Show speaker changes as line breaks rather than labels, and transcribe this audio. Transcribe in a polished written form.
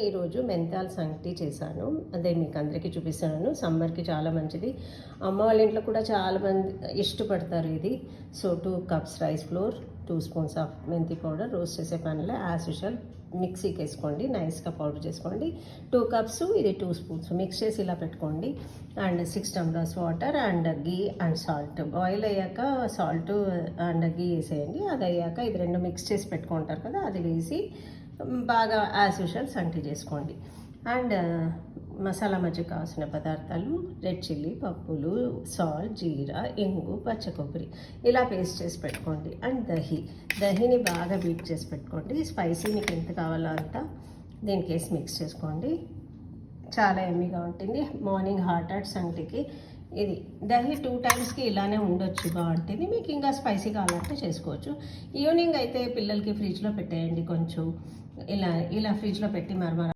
ఈరోజు మెంతాల సంగటి చేశాను. అదే మీకు అందరికీ చూపిస్తున్నాను. సమ్మర్కి చాలా మంచిది. అమ్మ వాళ్ళ ఇంట్లో కూడా చాలామంది ఇష్టపడతారు ఇది. So 2 cups rice flour, 2 spoons of మెంతి పౌడర్, రోస్ట్ చేసే ప్యాన్లో యాజ్ యూజువల్ మిక్సీకి వేసుకోండి, నైస్గా పౌడర్ చేసుకోండి. 2 కప్స్, ఇది 2 స్పూన్స్ మిక్స్ చేసి ఇలా పెట్టుకోండి. And 6 tumblers water and ghee and salt. Boil అయ్యాక సాల్ట్ అండ్ గీ వేసేయండి. అది అయ్యాక ఇది రెండు మిక్స్ చేసి పెట్టుకుంటారు కదా, అది వేసి బాగా యాజ్ యూజువల్ సంగటి చేసుకోండి. అండ్ మసాలా మధ్య కావాల్సిన పదార్థాలు రెడ్ చిల్లీ, పప్పులు, సాల్ట్, జీరా, ఇంగు, పచ్చ కొబ్బరి ఇలా పేస్ట్ చేసి పెట్టుకోండి. అండ్ దహిని బాగా బీట్ చేసి పెట్టుకోండి. స్పైసీ మీకు ఎంత కావాలో అంత దీనికి వేసి మిక్స్ చేసుకోండి. చాలా ఎమ్మీగా ఉంటుంది. మార్నింగ్ హాట్ సంగటికి ఇది దహి 2 టైమ్స్కి ఇలానే ఉండొచ్చు, బాగుంటుంది. మీకు ఇంకా స్పైసీ కావాలంటే చేసుకోవచ్చు. ఈవినింగ్ అయితే పిల్లలకి ఫ్రిడ్జ్లో పెట్టేయండి. కొంచెం ఇలా ఫ్రిడ్జ్లో పెట్టి మరమర